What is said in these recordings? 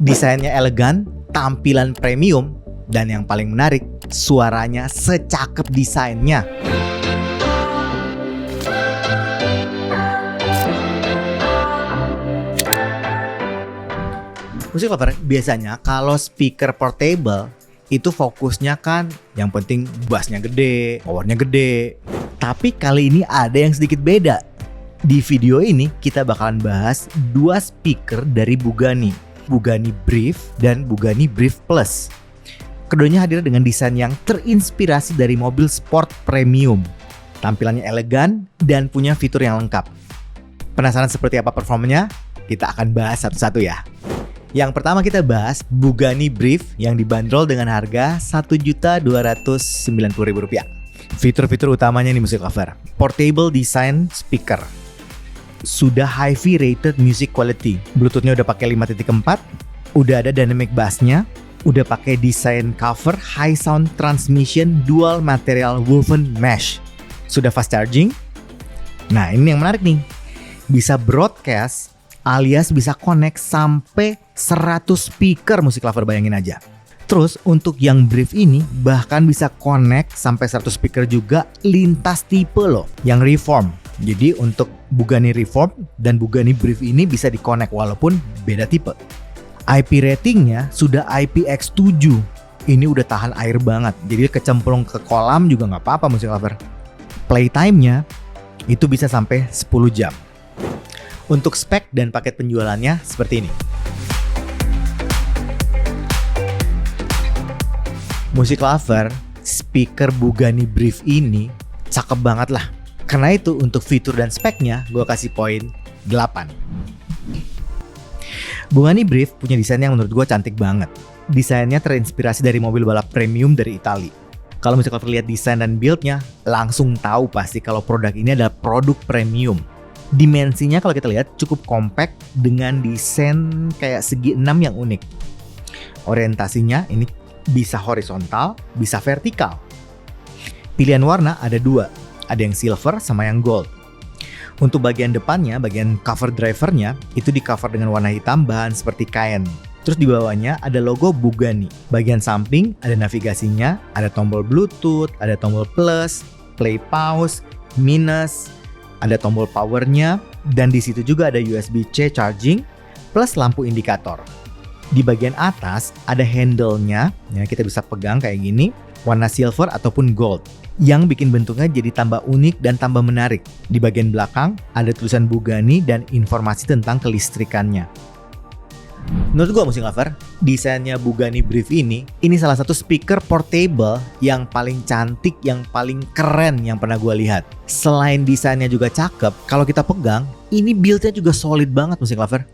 Desainnya elegan, tampilan premium, dan yang paling menarik, suaranya secakep desainnya. Musik lover, biasanya kalau speaker portable itu fokusnya kan yang penting bassnya gede, powernya gede. Tapi kali ini ada yang sedikit beda. Di video ini kita bakalan bahas dua speaker dari Bugani Brief dan Bugani Brief Plus. Keduanya hadir dengan desain yang terinspirasi dari mobil sport premium. Tampilannya elegan dan punya fitur yang lengkap. Penasaran seperti apa performanya? Kita akan bahas satu-satu ya. Yang pertama kita bahas Bugani Brief yang dibanderol dengan harga Rp1.290.000. Fitur-fitur utamanya nih musik lover. Portable design speaker. Sudah HiFi rated music quality. Bluetooth-nya udah pakai 5.4, udah ada dynamic bass-nya, udah pakai desain cover high sound transmission dual material woven mesh. Sudah fast charging. Nah, ini yang menarik nih. Bisa broadcast alias bisa connect sampai 100 speaker musik lover, bayangin aja. Terus untuk yang Brief ini bahkan bisa connect sampai 100 speaker juga lintas tipe loh, yang Reform. Jadi untuk Bugani Reform dan Bugani Brief ini bisa di-connect walaupun beda tipe. IP ratingnya sudah IPX7. Ini udah tahan air banget, jadi kecemplung ke kolam juga nggak apa-apa musik lover. Playtime-nya itu bisa sampai 10 jam. Untuk spek dan paket penjualannya seperti ini. Musik lover, speaker Bugani Brief ini cakep banget lah. Karena itu untuk fitur dan speknya gue kasih poin 8. Bugani Brief punya desain yang menurut gue cantik banget. Desainnya terinspirasi dari mobil balap premium dari Italia. Kalau musik lover lihat desain dan build-nya, langsung tahu pasti kalau produk ini adalah produk premium. Dimensinya kalau kita lihat cukup compact dengan desain kayak segi 6 yang unik. Orientasinya ini bisa horizontal, bisa vertikal. Pilihan warna ada 2, ada yang silver sama yang gold. Untuk bagian depannya, bagian cover drivernya itu di cover dengan warna hitam bahan seperti kain. Terus di bawahnya ada logo Bugani. Bagian samping ada navigasinya, ada tombol Bluetooth, ada tombol plus, play pause, minus, ada tombol powernya, dan di situ juga ada USB-C charging plus lampu indikator. Di bagian atas ada handle-nya, ya kita bisa pegang kayak gini, warna silver ataupun gold, yang bikin bentuknya jadi tambah unik dan tambah menarik. Di bagian belakang ada tulisan Bugani dan informasi tentang kelistrikannya. Menurut gue musik lover, desainnya Bugani Brief ini salah satu speaker portable yang paling cantik, yang paling keren yang pernah gue lihat. Selain desainnya juga cakep, kalau kita pegang, ini build-nya juga solid banget musik lover.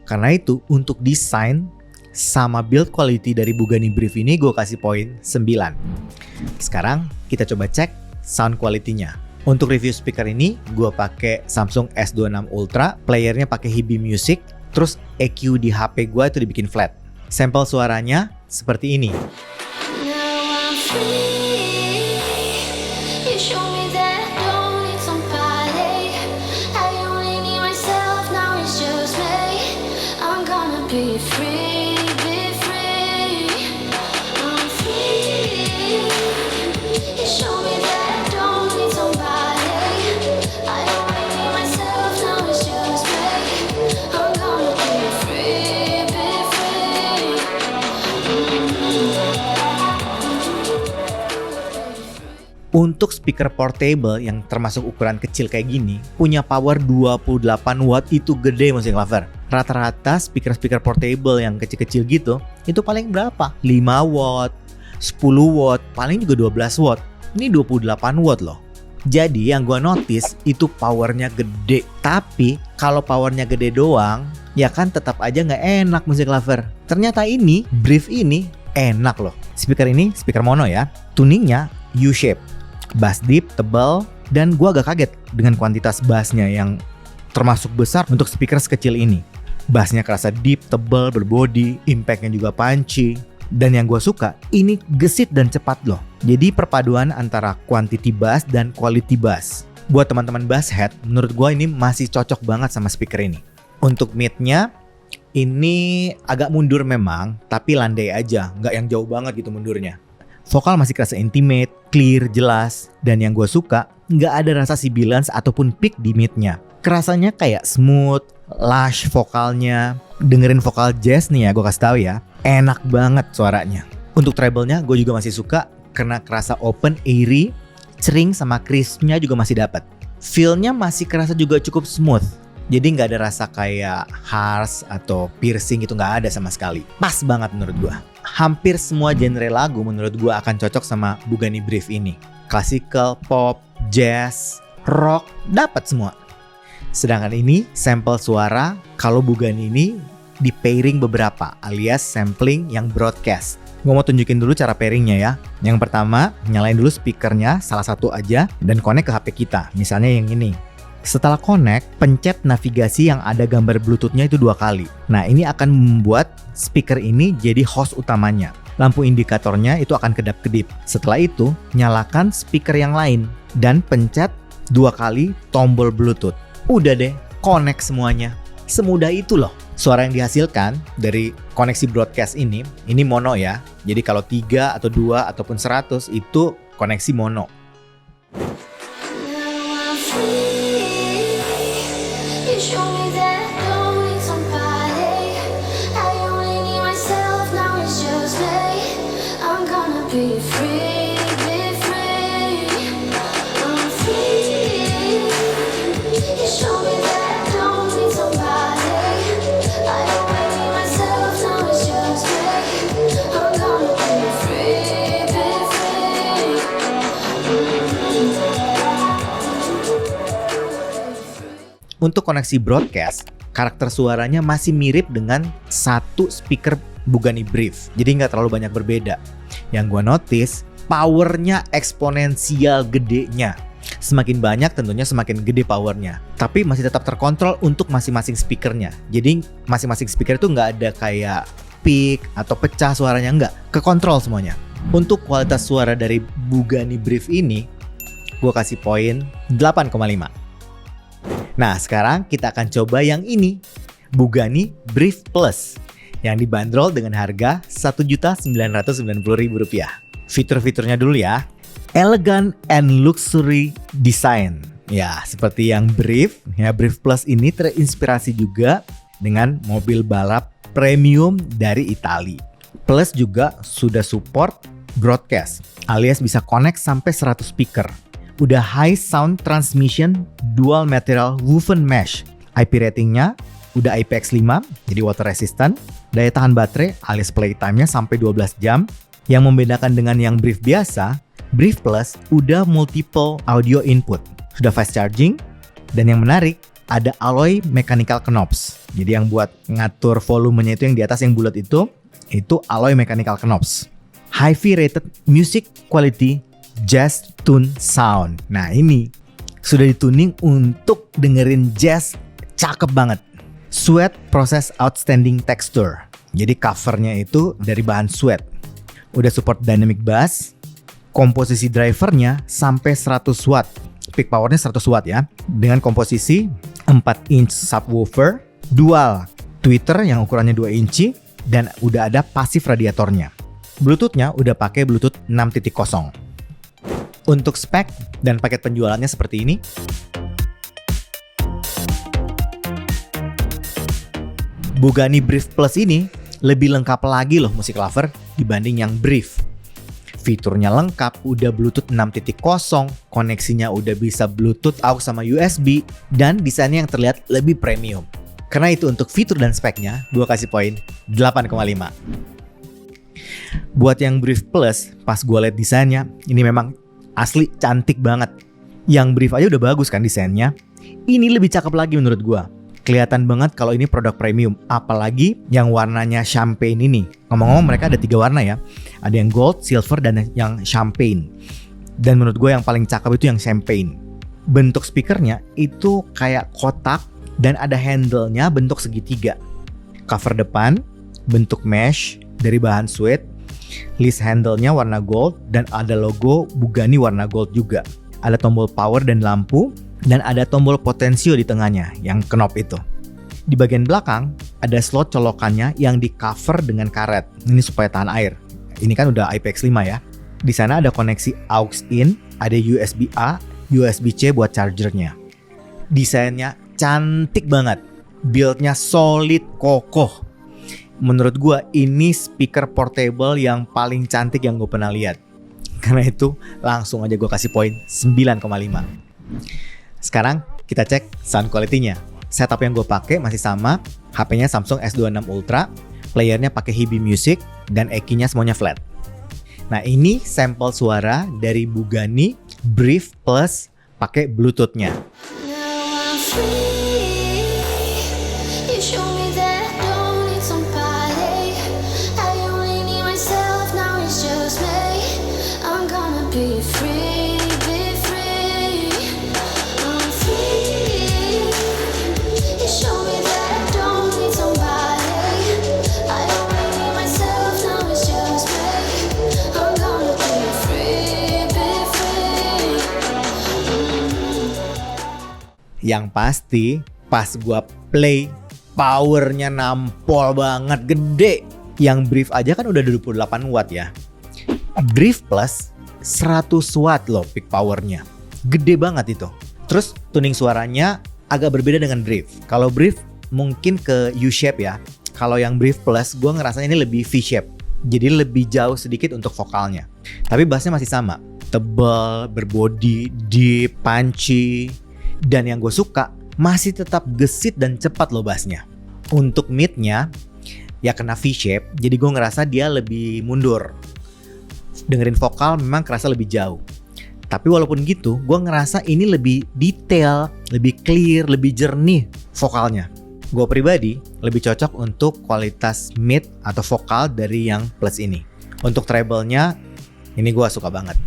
Karena itu untuk desain sama build quality dari Bugani Brief ini gue kasih poin 9. Sekarang kita coba cek sound quality-nya. Untuk review speaker ini, gue pakai Samsung S26 Ultra, playernya pakai Hibi Music. Terus EQ di HP gue itu dibikin flat. Sampel suaranya seperti ini. Untuk speaker portable yang termasuk ukuran kecil kayak gini, punya power 28 watt, itu gede musik lover. Rata-rata speaker-speaker portable yang kecil-kecil gitu, itu paling berapa? 5 watt, 10 watt, paling juga 12 watt. Ini 28 watt loh. Jadi yang gua notice itu powernya gede. Tapi kalau powernya gede doang, ya kan tetap aja nggak enak musik lover. Ternyata ini, Brief ini enak loh. Speaker ini speaker mono ya. Tuningnya U-shape. Bass deep, tebal, dan gua agak kaget dengan kuantitas bassnya yang termasuk besar untuk speaker sekecil ini. Bassnya kerasa deep, tebal, berbody, impactnya juga punchy. Dan yang gua suka, ini gesit dan cepat loh. Jadi perpaduan antara quantity bass dan quality bass. Buat teman-teman bass head, menurut gua ini masih cocok banget sama speaker ini. Untuk mid-nya, Ini agak mundur memang, tapi landai aja, nggak yang jauh banget gitu mundurnya. Vokal masih kerasa intimate, clear, jelas, dan yang gue suka, nggak ada rasa sibilance ataupun peak di mid-nya. Kerasanya kayak smooth, lush vokalnya. Dengerin vokal jazz nih ya, gue kasih tahu ya, enak banget suaranya. Untuk treble-nya gue juga masih suka karena kerasa open, airy, cering sama crispnya juga masih dapat. Feel-nya masih kerasa juga cukup smooth. Jadi nggak ada rasa kayak harsh atau piercing itu nggak ada sama sekali. Pas banget menurut gue. Hampir semua genre lagu menurut gue akan cocok sama Bugani Brief ini. Classical, pop, jazz, rock, dapat semua. Sedangkan ini sampel suara, kalau Bugani ini di pairing beberapa alias sampling yang broadcast. Gue mau tunjukin dulu cara pairingnya ya. Yang pertama, nyalain dulu speakernya salah satu aja dan connect ke HP kita. Misalnya yang ini. Setelah connect, pencet navigasi yang ada gambar Bluetooth-nya itu 2 kali. Nah, ini akan membuat speaker ini jadi host utamanya. Lampu indikatornya itu akan kedap-kedip. Setelah itu, nyalakan speaker yang lain dan pencet 2 kali tombol Bluetooth. Udah deh, connect semuanya. Semudah itu loh. Suara yang dihasilkan dari koneksi broadcast ini mono ya. Jadi kalau 3 atau 2 ataupun 100 itu koneksi mono. Untuk koneksi broadcast, karakter suaranya masih mirip dengan satu speaker Bugani Brief. Jadi nggak terlalu banyak berbeda. Yang gue notice, powernya eksponensial gedenya. Semakin banyak tentunya semakin gede powernya. Tapi masih tetap terkontrol untuk masing-masing speakernya. Jadi masing-masing speaker itu nggak ada kayak peak atau pecah suaranya, nggak. Kekontrol semuanya. Untuk kualitas suara dari Bugani Brief ini, gue kasih poin 8,5. Nah, sekarang kita akan coba yang ini, Bugani Brief Plus, yang dibanderol dengan harga Rp1.990.000. Fitur-fiturnya dulu ya. Elegant and luxury design. Ya, seperti yang Brief. Ya, Brief Plus ini terinspirasi juga dengan mobil balap premium dari Italia. Plus juga sudah support broadcast, alias bisa connect sampai 100 speaker. Udah high sound transmission dual material woven mesh. IP ratingnya udah IPX5, jadi water resistant. Daya tahan baterai alias playtime-nya sampai 12 jam. Yang membedakan dengan yang Brief biasa, Brief Plus udah multiple audio input. Sudah fast charging. Dan yang menarik, ada alloy mechanical knobs. Jadi yang buat ngatur volumenya itu yang di atas yang bulat itu alloy mechanical knobs. Hi-Fi rated music quality jazz tune sound. Nah, ini sudah dituning untuk dengerin jazz, cakep banget. Sweat process outstanding texture. Jadi covernya itu dari bahan sweat. Udah support dynamic bass. Komposisi drivernya sampai 100 watt. Peak powernya 100 watt ya. Dengan komposisi 4-inch subwoofer, dual tweeter yang ukurannya 2 inci, dan udah ada pasif radiatornya. Bluetooth-nya udah pakai Bluetooth 6.0. Untuk spek dan paket penjualannya seperti ini. Bugani Brief Plus ini lebih lengkap lagi loh musik lover dibanding yang Brief. Fiturnya lengkap, udah Bluetooth 6.0, koneksinya udah bisa Bluetooth aux sama USB, dan desainnya yang terlihat lebih premium. Karena itu untuk fitur dan speknya, gue kasih poin 8,5. Buat yang Brief Plus, pas gue liat desainnya, ini memang asli cantik banget. Yang Brief aja udah bagus kan desainnya. Ini lebih cakep lagi menurut gua. Kelihatan banget kalau ini produk premium. Apalagi yang warnanya champagne ini. Ngomong-ngomong mereka ada 3 warna ya. Ada yang gold, silver, dan yang champagne. Dan menurut gua yang paling cakep itu yang champagne. Bentuk speakernya itu kayak kotak dan ada handle-nya bentuk segitiga. Cover depan bentuk mesh dari bahan suede. List handle-nya warna gold dan ada logo Bugani warna gold juga. Ada tombol power dan lampu dan ada tombol potensio di tengahnya yang knob itu. Di bagian belakang ada slot colokannya yang di cover dengan karet. Ini supaya tahan air. Ini kan udah IPX5 ya. Di sana ada koneksi aux in, ada USB A, USB-C buat chargernya. Desainnya cantik banget. Build-nya solid, kokoh. Menurut gue ini speaker portable yang paling cantik yang gue pernah lihat. Karena itu langsung aja gue kasih poin 9,5. Sekarang kita cek sound quality-nya. Setup yang gue pakai masih sama. HP-nya Samsung S26 Ultra, playernya pakai Hibi Music, dan EQ-nya semuanya flat. Nah ini sampel suara dari Bugani Brief Plus pakai Bluetooth-nya. Yang pasti pas gua play powernya nampol banget, gede. Yang Brief aja kan udah 28 watt ya. Brief Plus 100 watt loh peak powernya. Gede banget itu. Terus tuning suaranya agak berbeda dengan Brief. Kalau Brief mungkin ke U-shape ya. Kalau yang Brief Plus gua ngerasanya ini lebih V-shape. Jadi lebih jauh sedikit untuk vokalnya. Tapi bassnya masih sama. Tebal, berbody, deep, punchy. Dan yang gue suka masih tetap gesit dan cepat loh bassnya. Untuk mid-nya ya kena V-shape, jadi gue ngerasa dia lebih mundur. Dengerin vokal memang kerasa lebih jauh. Tapi walaupun gitu, gue ngerasa ini lebih detail, lebih clear, lebih jernih vokalnya. Gue pribadi lebih cocok untuk kualitas mid atau vokal dari yang Plus ini. Untuk treble-nya, ini gue suka banget.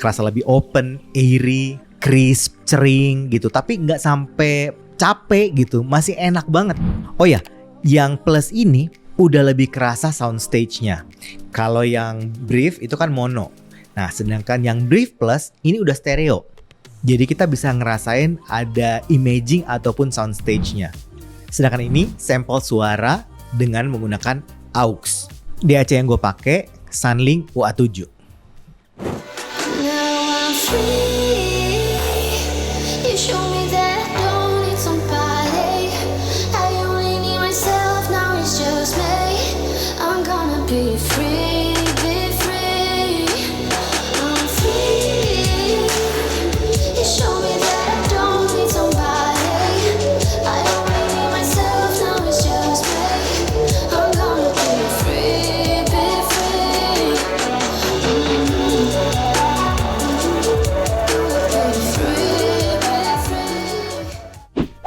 Kerasa lebih open, airy, crisp, cering gitu, tapi nggak sampai capek gitu, masih enak banget. Oh ya, yang Plus ini udah lebih kerasa soundstage-nya. Kalau yang Brief itu kan mono. Nah, sedangkan yang Brief Plus ini udah stereo. Jadi kita bisa ngerasain ada imaging ataupun soundstage-nya. Sedangkan ini sampel suara dengan menggunakan aux. DAC yang gue pakai Sunlink UA7.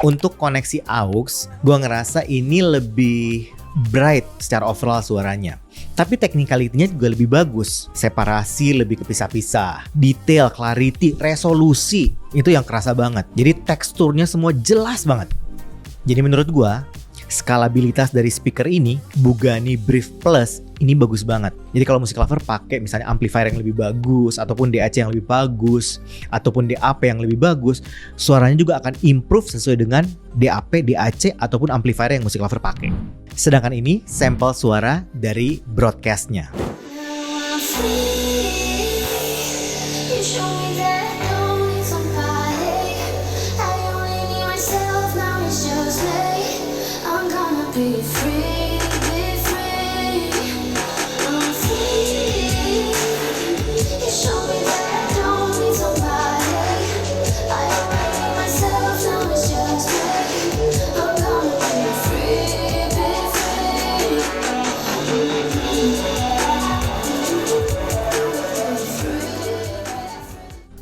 Untuk koneksi aux, gue ngerasa ini lebih bright secara overall suaranya. Tapi technicality-nya juga lebih bagus. Separasi lebih kepisah-pisah. Detail, clarity, resolusi. Itu yang kerasa banget. Jadi teksturnya semua jelas banget. Jadi menurut gue, skalabilitas dari speaker ini, Bugani Brief Plus, ini bagus banget. Jadi kalau musik lover pakai misalnya amplifier yang lebih bagus, ataupun DAC yang lebih bagus, ataupun DAP yang lebih bagus, suaranya juga akan improve sesuai dengan DAP, DAC, ataupun amplifier yang musik lover pakai. Sedangkan ini sampel suara dari broadcast-nya.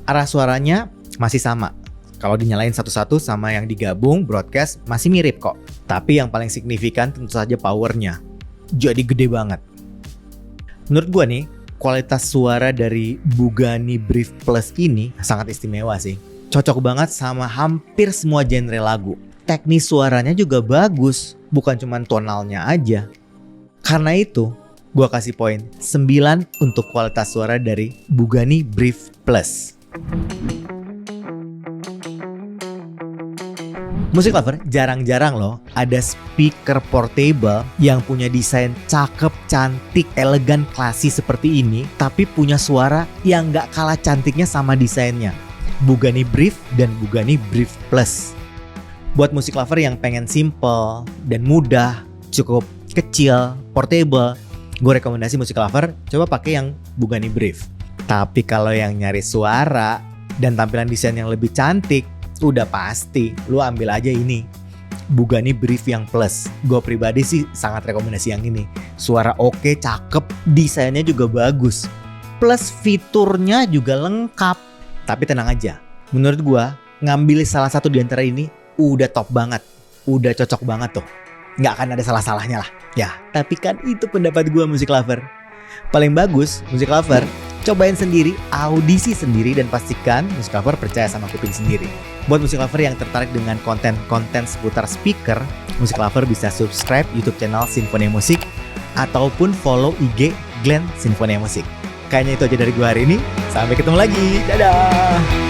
Arah suaranya masih sama. Kalau dinyalain satu-satu sama yang digabung broadcast masih mirip kok. Tapi yang paling signifikan tentu saja powernya. Jadi gede banget. Menurut gua nih, kualitas suara dari Bugani Brief Plus ini sangat istimewa sih. Cocok banget sama hampir semua genre lagu. Teknis suaranya juga bagus, bukan cuma tonalnya aja. Karena itu, gua kasih poin 9 untuk kualitas suara dari Bugani Brief Plus. Musik lover, jarang-jarang loh ada speaker portable yang punya desain cakep, cantik, elegan, klasis seperti ini, tapi punya suara yang gak kalah cantiknya sama desainnya. Bugani Brief dan Bugani Brief Plus. Buat musik lover yang pengen simple dan mudah, cukup kecil, portable, gue rekomendasi musik lover coba pakai yang Bugani Brief. Tapi kalau yang nyari suara dan tampilan desain yang lebih cantik, udah pasti lu ambil aja ini, Bugani Brief yang Plus. Gue pribadi sih sangat rekomendasi yang ini. Suara oke, cakep, desainnya juga bagus, plus fiturnya juga lengkap. Tapi tenang aja, menurut gue ngambil salah satu di antara ini udah top banget, udah cocok banget tuh, nggak akan ada salah-salahnya lah. Ya, tapi kan itu pendapat gue musik lover. Paling bagus musik lover cobain sendiri, audisi sendiri, dan pastikan musik lover percaya sama kuping sendiri. Buat musik lover yang tertarik dengan konten-konten seputar speaker, musik lover bisa subscribe YouTube channel Sinfonia Musik ataupun follow IG Glenn Sinfonia Musik. Kayaknya itu aja dari gue hari ini. Sampai ketemu lagi. Dadah.